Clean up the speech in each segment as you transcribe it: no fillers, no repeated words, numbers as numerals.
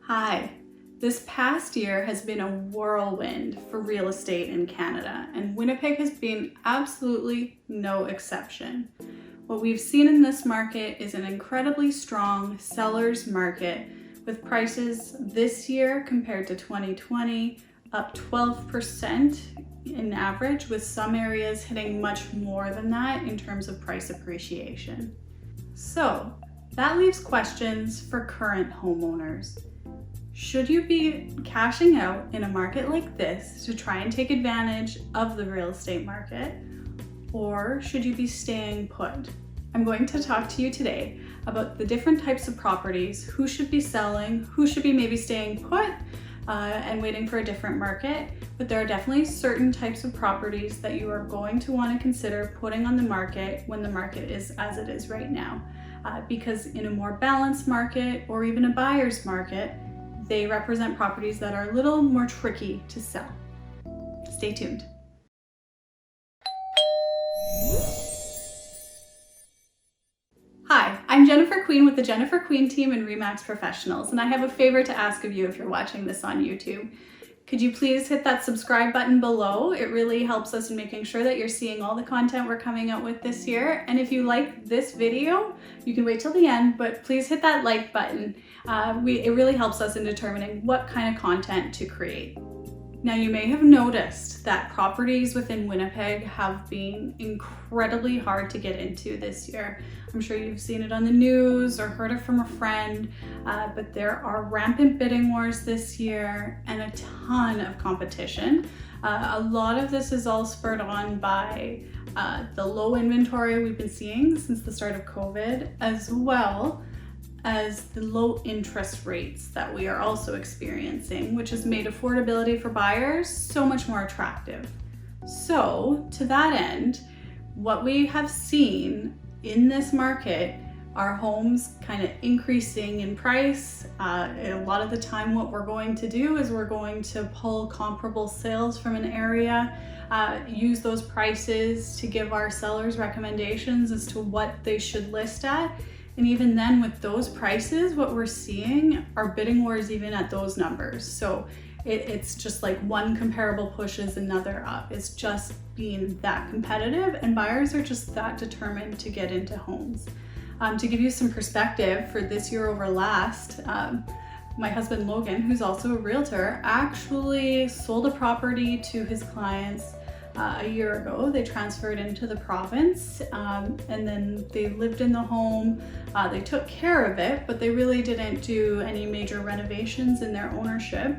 Hi. This past year has been a whirlwind for real estate in Canada, and Winnipeg has been absolutely no exception. What we've seen in this market is an incredibly strong seller's market, with prices this year compared to 2020 up 12% in average, with some areas hitting much more than that in terms of price appreciation. So that leaves questions for current homeowners. Should you be cashing out in a market like this to try and take advantage of the real estate market, or should you be staying put? I'm going to talk to you today about the different types of properties, who should be selling, who should be maybe staying put and waiting for a different market. But there are definitely certain types of properties that you are going to want to consider putting on the market when the market is as it is right now. Because in a more balanced market or even a buyer's market, they represent properties that are a little more tricky to sell. Stay tuned. Hi, I'm Jennifer Queen with the Jennifer Queen team and RE/MAX Professionals, and I have a favor to ask of you if you're watching this on YouTube. Could you please hit that subscribe button below? It really helps us in making sure that you're seeing all the content we're coming out with this year. And if you like this video, you can wait till the end, but please hit that like button. It really helps us in determining what kind of content to create. Now, you may have noticed that properties within Winnipeg have been incredibly hard to get into this year. I'm sure you've seen it on the news or heard it from a friend, but there are rampant bidding wars this year and a ton of competition. A lot of this is all spurred on by the low inventory we've been seeing since the start of COVID, as well as the low interest rates that we are also experiencing, which has made affordability for buyers so much more attractive. So to that end, what we have seen in this market are homes kind of increasing in price. A lot of the time what we're going to do is we're going to pull comparable sales from an area, use those prices to give our sellers recommendations as to what they should list at. And even then with those prices, what we're seeing are bidding wars even at those numbers. So it's just like one comparable pushes another up. It's just being that competitive, and buyers are just that determined to get into homes. To give you some perspective for this year over last, my husband Logan, who's also a realtor, actually sold a property to his clients a year ago. They transferred into the province and then they lived in the home. They took care of it, but they really didn't do any major renovations in their ownership.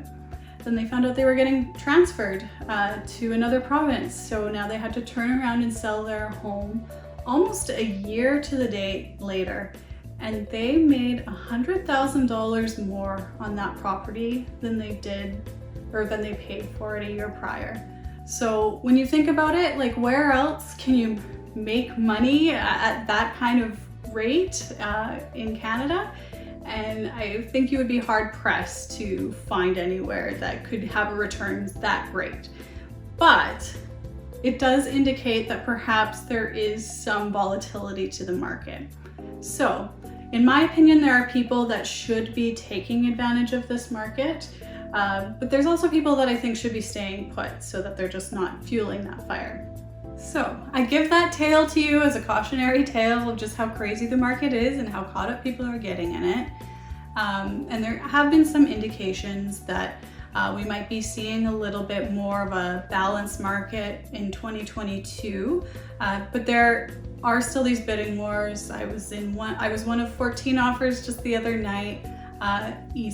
Then they found out they were getting transferred to another province. So now they had to turn around and sell their home almost a year to the date later. And they made $100,000 more on that property than they did, or than they paid for it a year prior. So when you think about it, like, where else can you make money at that kind of rate in Canada? And I think you would be hard pressed to find anywhere that could have a return that great. But it does indicate that perhaps there is some volatility to the market. So in my opinion, there are people that should be taking advantage of this market. But there's also people that I think should be staying put so that they're just not fueling that fire. So I give that tale to you as a cautionary tale of just how crazy the market is and how caught up people are getting in it. And there have been some indications that we might be seeing a little bit more of a balanced market in 2022, but there are still these bidding wars. I was one of 14 offers just the other night.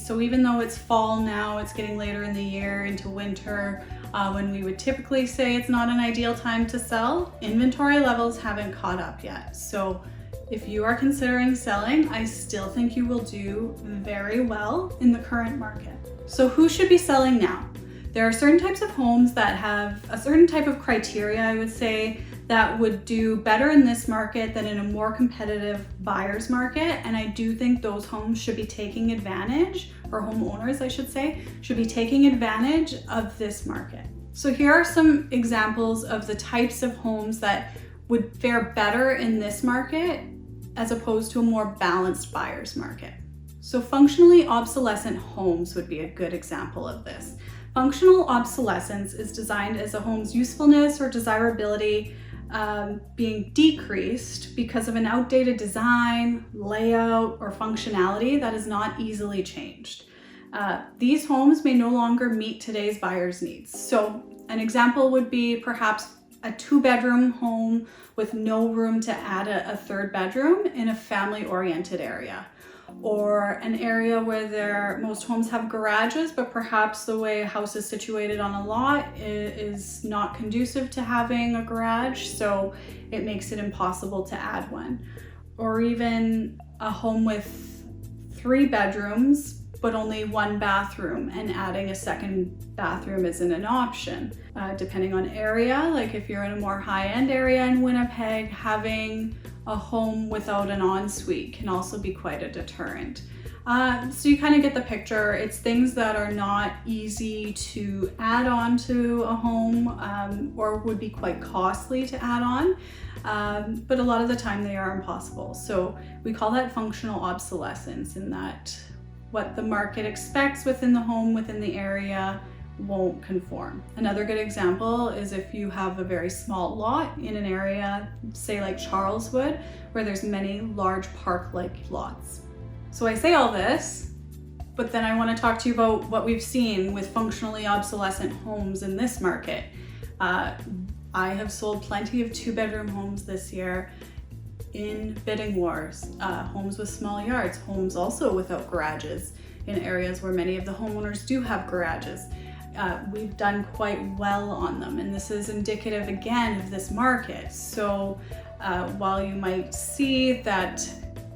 So even though it's fall now, it's getting later in the year into winter, when we would typically say it's not an ideal time to sell, inventory levels haven't caught up yet. So if you are considering selling, I still think you will do very well in the current market. So who should be selling now? There are certain types of homes that have a certain type of criteria, I would say, that would do better in this market than in a more competitive buyer's market. And I do think those homes should be taking advantage, or homeowners, I should say, should be taking advantage of this market. So here are some examples of the types of homes that would fare better in this market as opposed to a more balanced buyer's market. So functionally obsolescent homes would be a good example of this. Functional obsolescence is designed as a home's usefulness or desirability being decreased because of an outdated design, layout, or functionality that is not easily changed. These homes may no longer meet today's buyers' needs. So an example would be perhaps a 2-bedroom home with no room to add a 3rd bedroom in a family-oriented area. Or an area where most homes have garages, but perhaps the way a house is situated on a lot is not conducive to having a garage, so it makes it impossible to add one. Or even a home with 3 bedrooms, but only 1 bathroom, and adding a 2nd bathroom isn't an option. Depending on area, like if you're in a more high-end area in Winnipeg, having a home without an ensuite can also be quite a deterrent. So you kind of get the picture. It's things that are not easy to add on to a home or would be quite costly to add on, but a lot of the time they are impossible. So we call that functional obsolescence, in that what the market expects within the home, within the area, won't conform. Another good example is if you have a very small lot in an area, say like Charleswood, where there's many large park-like lots. So I say all this, but then I want to talk to you about what we've seen with functionally obsolescent homes in this market. I have sold plenty of 2-bedroom homes this year in bidding wars, homes with small yards, homes also without garages in areas where many of the homeowners do have garages. We've done quite well on them, and this is indicative again of this market. So while you might see that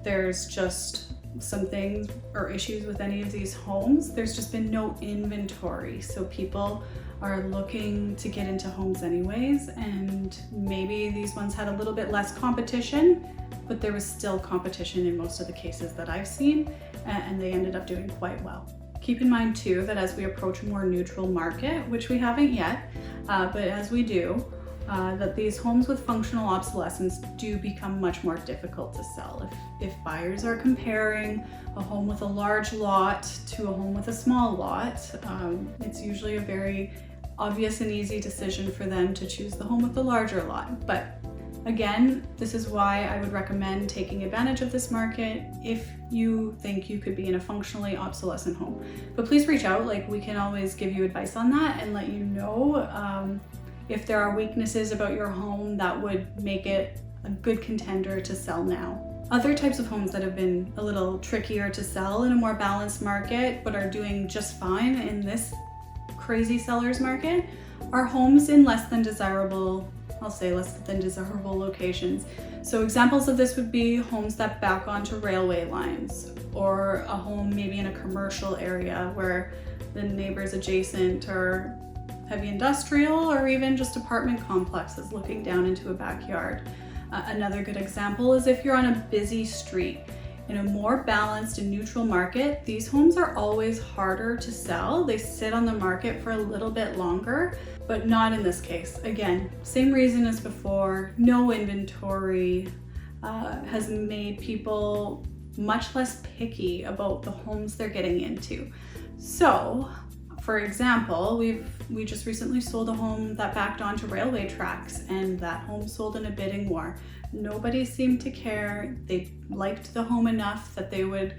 there's just some things or issues with any of these homes, there's just been no inventory. So people are looking to get into homes anyways, and maybe these ones had a little bit less competition, but there was still competition in most of the cases that I've seen, and they ended up doing quite well. Keep in mind too that as we approach a more neutral market, which we haven't yet, but as we do, that these homes with functional obsolescence do become much more difficult to sell. If buyers are comparing a home with a large lot to a home with a small lot, it's usually a very obvious and easy decision for them to choose the home with the larger lot. But again, this is why I would recommend taking advantage of this market if you think you could be in a functionally obsolescent home. But please reach out, like we can always give you advice on that and let you know if there are weaknesses about your home that would make it a good contender to sell now. Other types of homes that have been a little trickier to sell in a more balanced market but are doing just fine in this crazy seller's market are homes in less than desirable locations. So examples of this would be homes that back onto railway lines, or a home maybe in a commercial area where the neighbors adjacent are heavy industrial, or even just apartment complexes looking down into a backyard. Another good example is if you're on a busy street. In a more balanced and neutral market, these homes are always harder to sell. They sit on the market for a little bit longer, but not in this case. Again, same reason as before, no inventory has made people much less picky about the homes they're getting into. So, for example, we just recently sold a home that backed onto railway tracks, and that home sold in a bidding war. Nobody seemed to care. They liked the home enough that they would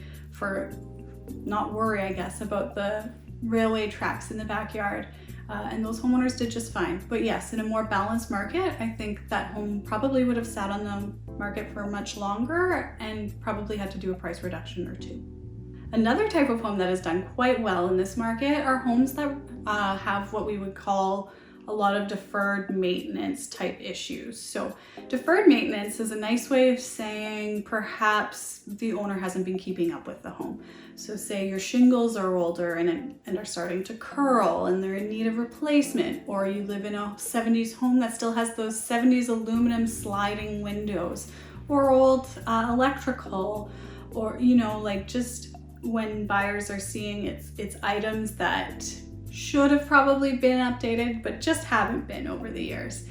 not worry, I guess, about the railway tracks in the backyard. And those homeowners did just fine. But yes, in a more balanced market, I think that home probably would have sat on the market for much longer and probably had to do a price reduction or two. Another type of home that has done quite well in this market are homes that have what we would call a lot of deferred maintenance type issues. So deferred maintenance is a nice way of saying perhaps the owner hasn't been keeping up with the home. So say your shingles are older and are starting to curl and they're in need of replacement, or you live in a 70s home that still has those 70s aluminum sliding windows, or old electrical, or just when buyers are seeing it's items that should have probably been updated but just haven't been over the years.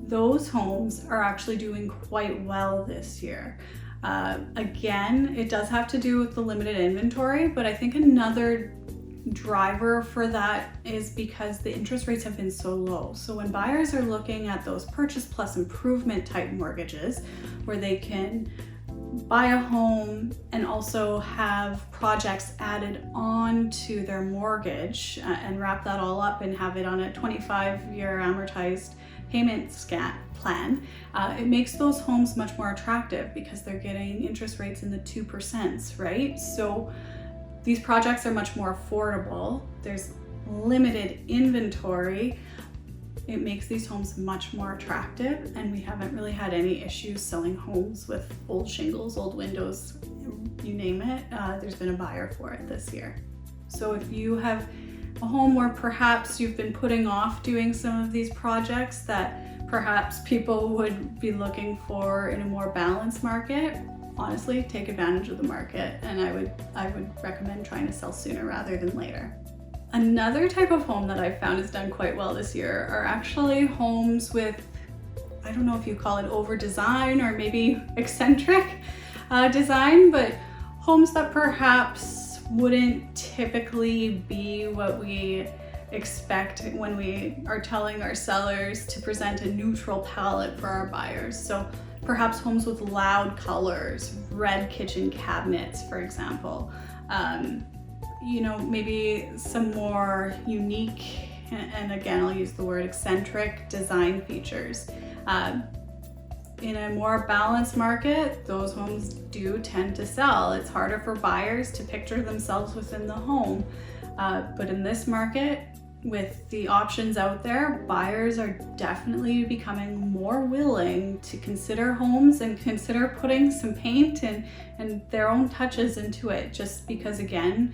Those homes are actually doing quite well this year. Again, it does have to do with the limited inventory, but I think another driver for that is because the interest rates have been so low. So when buyers are looking at those purchase plus improvement type mortgages where they can buy a home and also have projects added on to their mortgage and wrap that all up and have it on a 25-year amortized payment plan, it makes those homes much more attractive because they're getting interest rates in the 2%, right? So these projects are much more affordable. There's limited inventory. It makes these homes much more attractive, and we haven't really had any issues selling homes with old shingles, old windows, you name it. There's been a buyer for it this year. So if you have a home where perhaps you've been putting off doing some of these projects that perhaps people would be looking for in a more balanced market, honestly, take advantage of the market, and I would recommend trying to sell sooner rather than later. Another type of home that I've found has done quite well this year are actually homes with, I don't know if you call it over design or maybe eccentric design, but homes that perhaps wouldn't typically be what we expect when we are telling our sellers to present a neutral palette for our buyers. So perhaps homes with loud colors, red kitchen cabinets, for example. Maybe some more unique, and again, I'll use the word eccentric design features. In a more balanced market, those homes do tend to sell. It's harder for buyers to picture themselves within the home. But in this market, with the options out there, buyers are definitely becoming more willing to consider homes and consider putting some paint and their own touches into it, just because, again,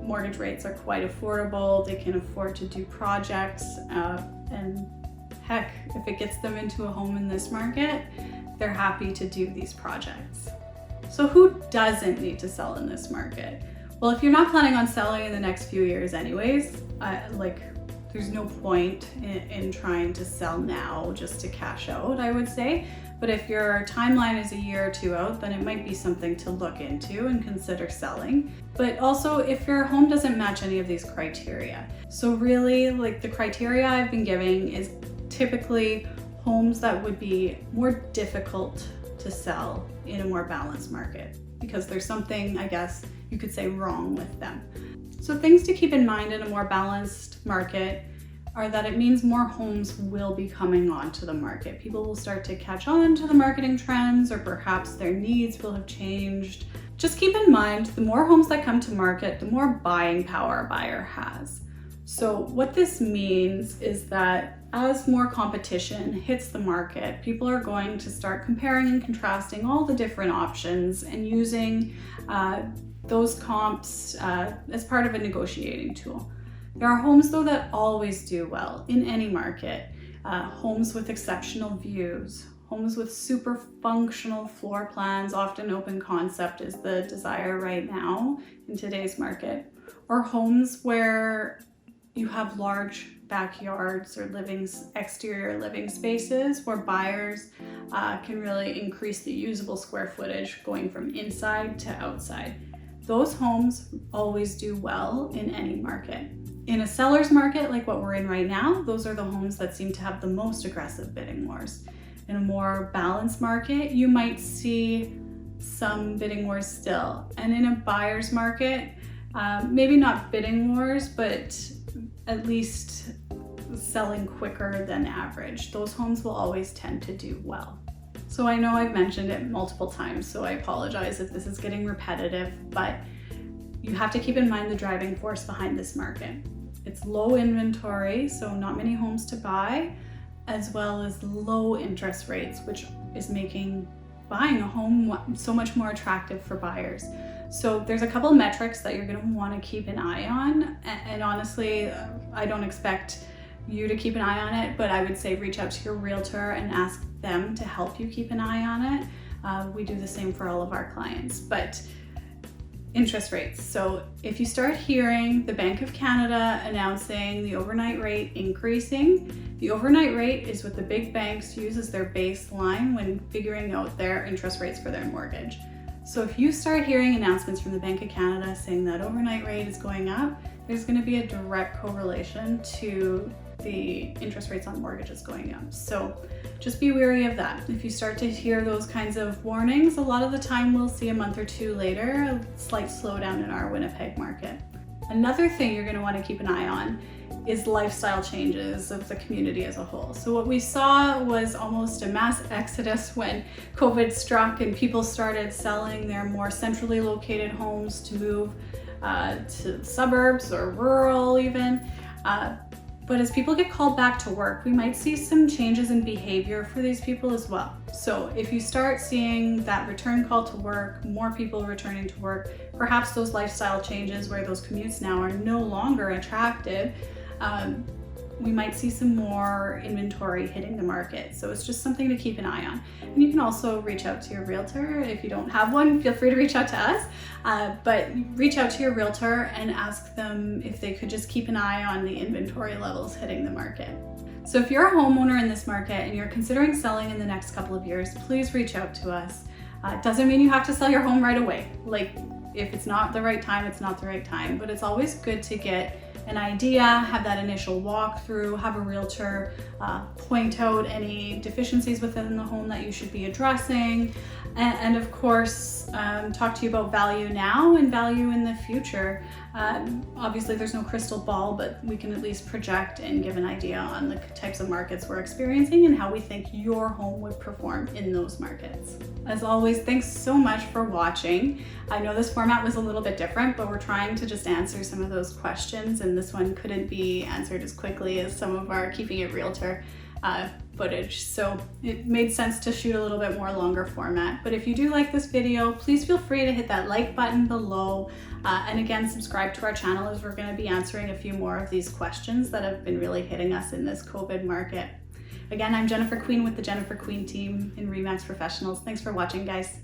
mortgage rates are quite affordable. They can afford to do projects, and heck, if it gets them into a home in this market, they're happy to do these projects. So who doesn't need to sell in this market? Well, if you're not planning on selling in the next few years anyways, there's no point in trying to sell now just to cash out, I would say. But if your timeline is a year or two out, then it might be something to look into and consider selling. But also if your home doesn't match any of these criteria. So really, the criteria I've been giving is typically homes that would be more difficult to sell in a more balanced market because there's something, I guess you could say, wrong with them. So things to keep in mind in a more balanced market are that it means more homes will be coming onto the market. People will start to catch on to the marketing trends, or perhaps their needs will have changed. Just keep in mind, the more homes that come to market, the more buying power a buyer has. So what this means is that as more competition hits the market, people are going to start comparing and contrasting all the different options and using those comps as part of a negotiating tool. There are homes though that always do well in any market. Homes with exceptional views, homes with super functional floor plans, often open concept is the desire right now in today's market, or homes where you have large backyards or exterior living spaces where buyers can really increase the usable square footage going from inside to outside. Those homes always do well in any market. In a seller's market like what we're in right now, those are the homes that seem to have the most aggressive bidding wars. In a more balanced market, you might see some bidding wars still. And in a buyer's market, maybe not bidding wars, but at least selling quicker than average. Those homes will always tend to do well. So I know I've mentioned it multiple times, so I apologize if this is getting repetitive, but you have to keep in mind the driving force behind this market. It's low inventory, so not many homes to buy, as well as low interest rates, which is making buying a home so much more attractive for buyers. So there's a couple metrics that you're going to want to keep an eye on, and honestly, I don't expect you to keep an eye on it, but I would say reach out to your realtor and ask them to help you keep an eye on it. We do the same for all of our clients, but Interest rates. So if you start hearing the Bank of Canada announcing the overnight rate increasing, the overnight rate is what the big banks use as their baseline when figuring out their interest rates for their mortgage. So if you start hearing announcements from the Bank of Canada saying that overnight rate is going up, there's going to be a direct correlation to the interest rates on mortgages going up. So just be wary of that. If you start to hear those kinds of warnings, a lot of the time we'll see a month or two later a slight slowdown in our Winnipeg market. Another thing you're going to want to keep an eye on is lifestyle changes of the community as a whole. So what we saw was almost a mass exodus when COVID struck and people started selling their more centrally located homes to move to suburbs or rural even. But as people get called back to work, we might see some changes in behavior for these people as well. So if you start seeing that return call to work, more people returning to work, perhaps those lifestyle changes where those commutes now are no longer attractive, we might see some more inventory hitting the market. So it's just something to keep an eye on. And you can also reach out to your realtor. If you don't have one, feel free to reach out to us, but reach out to your realtor and ask them if they could just keep an eye on the inventory levels hitting the market. So if you're a homeowner in this market and you're considering selling in the next couple of years, please reach out to us. It doesn't mean you have to sell your home right away. Like, if it's not the right time, it's not the right time, but it's always good to get an idea, have that initial walkthrough, have a realtor point out any deficiencies within the home that you should be addressing, and of course talk to you about value now and value in the future. Obviously there's no crystal ball, but we can at least project and give an idea on the types of markets we're experiencing and how we think your home would perform in those markets. As always, thanks so much for watching. I know this format was a little bit different, but we're trying to just answer some of those questions, and this one couldn't be answered as quickly as some of our Keeping It Realtor footage. So it made sense to shoot a little bit more longer format. But if you do like this video, please feel free to hit that like button below. And again, subscribe to our channel as we're going to be answering a few more of these questions that have been really hitting us in this COVID market. Again, I'm Jennifer Queen with the Jennifer Queen team in RE/MAX Professionals. Thanks for watching, guys.